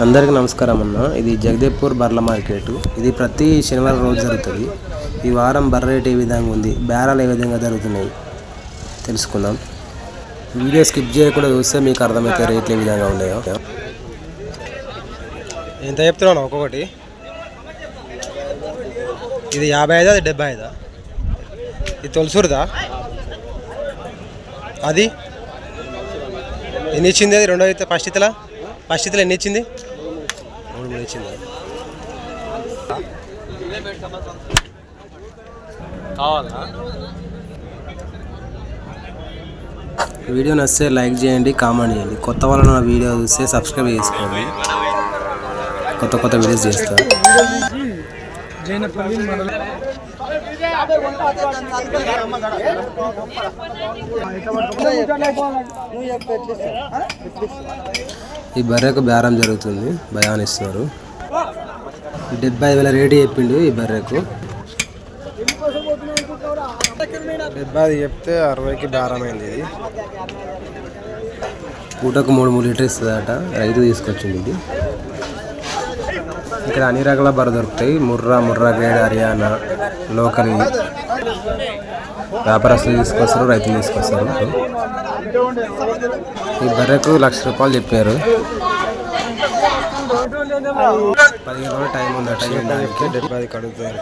అందరికీ నమస్కారం అన్న. ఇది జగదేవ్పూర్ బర్ల మార్కెట్. ఇది ప్రతి శనివారం రోజు జరుగుతుంది. ఈ వారం బర్ర రేట్ ఏ విధంగా ఉంది, బేరాలు ఏ విధంగా జరుగుతున్నాయి తెలుసుకుందాం. వీడియో స్కిప్ చేయకుండా చూస్తే మీకు అర్థమైతే రేట్లు ఏ విధంగా ఉన్నాయో. ఎంత చెప్తున్నాను ఒక్కొక్కటి? ఇది 55, అది 75. ఇది తొలసూరుదా? అది ఎన్ని ఇచ్చింది? అది రెండో అయితే ఫస్ట్ ఇతల ఎన్ని ఇచ్చింది? 3 ఇచ్చింది. వీడియో నచ్చితే లైక్ చేయండి, కామెంట్ చేయండి. కొత్త వాళ్ళని నా వీడియో చూస్తే సబ్స్క్రైబ్ చేసుకోండి. కొత్త వీడియోస్ చేస్తారు. ఈ బర్రెకు బేరం జరుగుతుంది, భయాన్ని ఇస్తున్నారు. 75,000 రేటు చెప్పిండు ఈ బర్రెకు. 70 చెప్తే 60కి బేరమైంది. ఇది పూటకు 3 లీటర్ ఇస్తుందట. రైతు తీసుకొచ్చింది ఇది. ఇక్కడ అన్ని రకాల బర్రె దొరుకుతాయి. Murrah grade, Haryana, local. వ్యాపారస్తులు తీసుకొస్తారు, రైతులు తీసుకొస్తారు. ఈ బర్రెకు ₹1,00,000 చెప్పారు. 15 రోజులు టైం ఉందట. 70 కడుగుతుంది.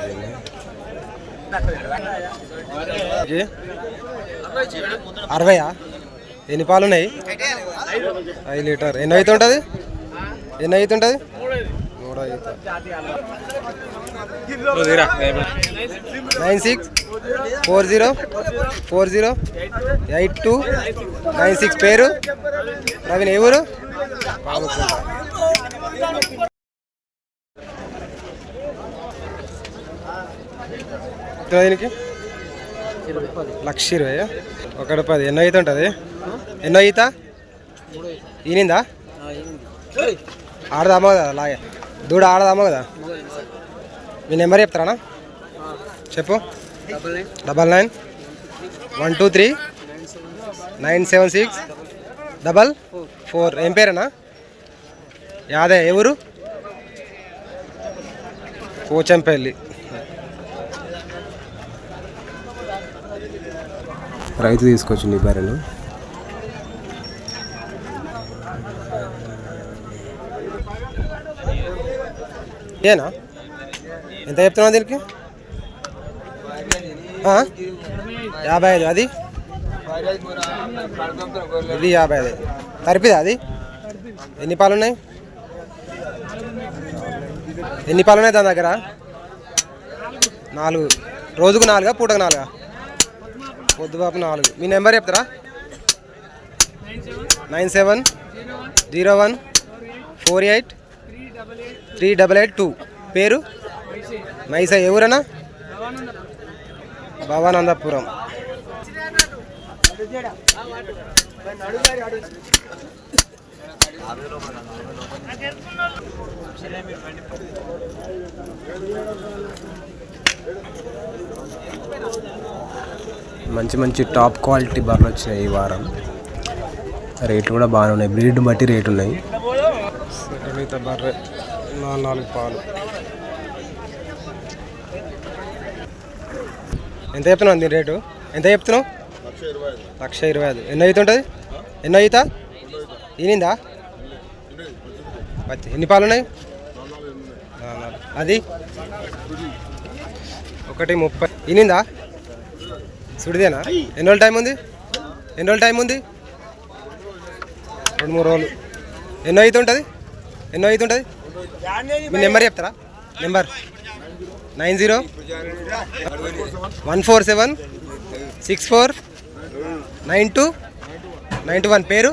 60? ఎన్ని పాలు ఉన్నాయి? 5 లీటర్. ఎన్ని అవుతుంటుంది? 9640408296. పేరు ప్రవీణ్. ఏ ఊరు? దీనికి 1,20,000. 1,10. ఎన్నో అయితే ఉంటుంది? ఎన్నో ఈత ఈనిందా? ఆడదామా కదా? అలాగే దూడ ఆడదామా కదా? మీ నెంబర్ చెప్తారా? చెప్పు. 991397697644. ఏం పేరేనా? యాదే. ఏ ఊరు? పోచంపల్లి. రైతు తీసుకొచ్చింది ఈ బర్రెను. ఏనా? ఎంత చెప్తున్నావు దీనికి? 55. అది ఇది 55. తరిపిదా అది? ఎన్ని పాలు ఉన్నాయి దాని దగ్గర? 4. రోజుకు 4? పూటకు 4? పొద్దుబాపు 4. మీ నెంబర్ చెప్తారా? 9701483882. పేరు? మైసా. ఏ ఊరన్నా? భవానందపురం. మంచి టాప్ క్వాలిటీ బర్రెలు వచ్చినాయి ఈ వారం. రేట్లు కూడా బాగానే ఉన్నాయి. బ్రీడ్ బట్టి రేటు ఉన్నాయి. బర్రె 4 పాలు. ఎంత చెప్తున్నావు దీని రేటు? ఎంత చెప్తున్నావు? 1,25,000. ఎన్నో ఈత ఉంటుంది? ఎన్నో ఈత ఈనిందా? ఎన్ని పాలు ఉన్నాయి? అది 1:30. ఈనిందా? సుడిదేనా? ఎన్ని రోజులు టైం ఉంది? 2-3 రోజులు. ఎన్నో ఈత ఉంటుంది? మీ నెంబర్ చెప్తారా? నెంబర్ 901476492921. పేరు?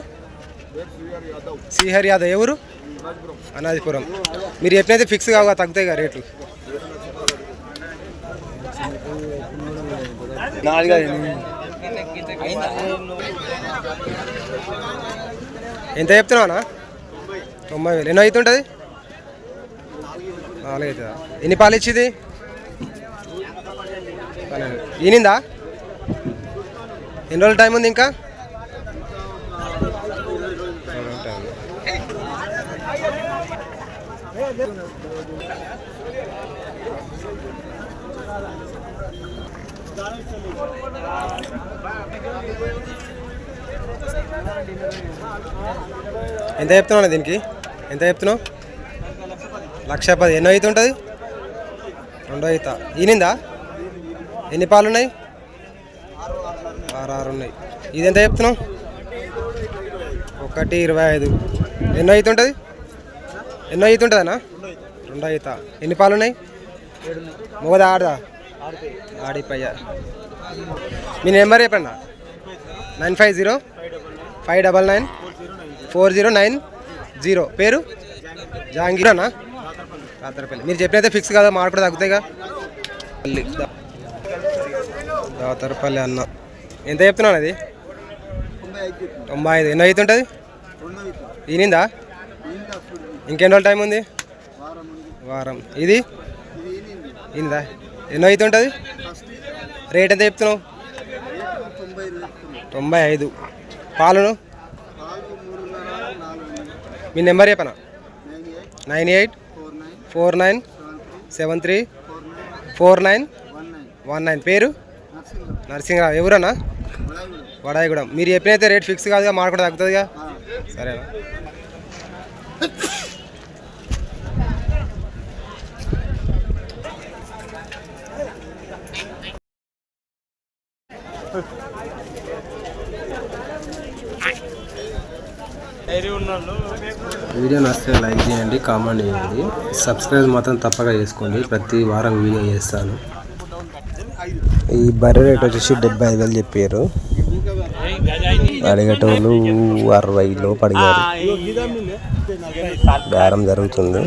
శ్రీహరి యాదవ్. ఏ ఊరు? అనాదిపురం. మీరు చెప్పినైతే ఫిక్స్ కావుగా, తగ్గుతాయి కదా రేట్లు. ఎంత చెప్తున్నావునా? 90,000. ఎన్నో అవుతుంటుంది? 4 అవుతుందా? ఎన్ని పాలు ఇచ్చింది? ఈనిందా? ఎన్ని రోజులు టైం ఉంది ఇంకా? ఎంత చెప్తున్నావు దీనికి? ఎంత చెప్తున్నావు? 1,10,000. ఎన్నో అయితే ఉంటుంది? 2 అవుతా. ఈనిందా? ఎన్ని పాలు ఉన్నాయి? 6 ఉన్నాయి. ఇది ఎంత చెప్తున్నావు? 1,25,000. ఎన్నో అయితే ఉంటుంది? ఎన్నో అయితే ఉంటుందన్నా? 2 అవుతా. ఎన్ని పాలు ఉన్నాయి? మొగదా ఆడదా? ఆడిపోయా. మీ నెంబర్ చెప్పండి. 950-599-4090. పేరు జహాంగీర్ అన్న, దాతరపల్లి. మీరు చెప్పినైతే ఫిక్స్ కదా, మాట కూడా తగ్గుతాయిగా. దాతరపల్లి అన్న. ఎంత చెప్తున్నాను? అది 95. ఎన్నో అయితే ఉంటుంది? ఈనిందా? ఇంకెన్ని రోజులు టైం ఉంది? వారం. ఇది ఈనిందా? ఎన్నో అయితే ఉంటుంది? రేట్ ఎంత చెప్తున్నావు? 95. పాలును? మీ నెంబర్ చెప్పనా? 9849734919. పేరు నరసింహరావు. ఎవరన్నా? వడాయిగూడెం. మీరు చెప్పినైతే రేట్ ఫిక్స్ కాదుగా, మాట కూడా తగ్గుతుందిగా. సరేనా? వీడియో నచ్చితే లైక్ చేయండి, కామెంట్ చేయండి, సబ్స్క్రైబ్ మాత్రం తప్పక చేసుకోండి. ప్రతి వారం వీడియో చేస్తాను. ఈ బర్రె రేట్ వచ్చేసి 75,000 చెప్పారు. అడిగేటోళ్ళు 60 లోపు అడిగారు. బేరం జరుగుతుంది.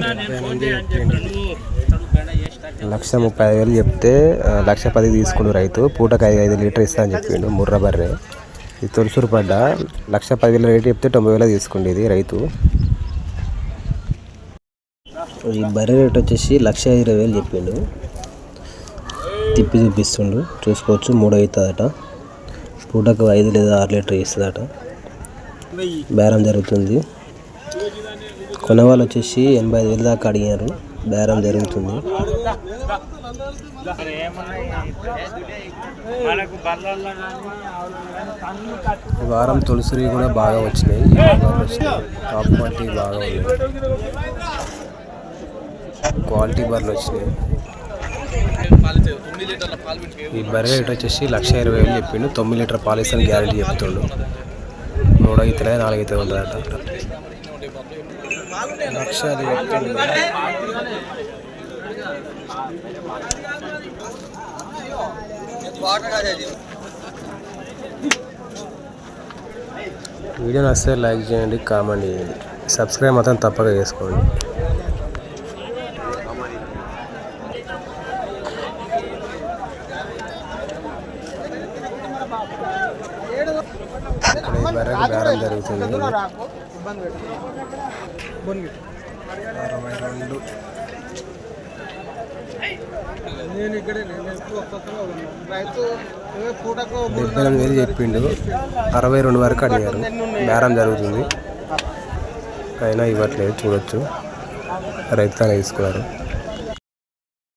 1,35,000 చెప్తే 1,10,000 తీసుకుండు రైతు. పూటకు 5 లీటర్ ఇస్తా అని చెప్పిండు. ముర్ర బర్రె ఇది తొలసూరు పడ్డ. 1,10,000 రేటు చెప్తే 90,000 తీసుకుండేది రైతు. ఈ బర్రె రేట్ వచ్చేసి 1,20,000 చెప్పిండు. తిప్పి చూపిస్తుండు, చూసుకోవచ్చు. 3 అవుతుందట. పూటకు 5 లేదా 6 లీటర్ ఇస్తుందట. బేరం జరుగుతుంది. కొనవాళ్ళు వచ్చేసి 85,000 దాకా అడిగారు. బేరం జరుగుతుంది. ఈ వారం తులసిరి కూడా బాగా వచ్చినాయి. టాప్ క్వాలిటీ బాగా ఉన్నాయి. క్వాలిటీ బర్రెలు వచ్చినాయి. ఈ బర్రె రేట్ వచ్చేసి 1,20,000 చెప్పిండు. 9 లీటర్ పాలు ఇస్తాను గ్యారెంటీ చెప్తుండు. 3 అవుతుంది, 4 అవుతుంది ఉంటుందట. 1,00,000 చెప్తుండు. వీడియో నచ్చితే లైక్ చేయండి, కామెంట్ చేయండి, సబ్స్క్రైబ్ మాత్రం తప్పక చేసుకోండి. ఇక్కడ ఈ బర్రెకు బేరం జరుగుతుంది. 62. 78,000 చెప్పిండు. 62 వరకు అడిగారు. బేరం జరుగుతుంది. అయినా ఇవ్వట్లేదు, చూడొచ్చు. రైతు తీసుకున్నారు.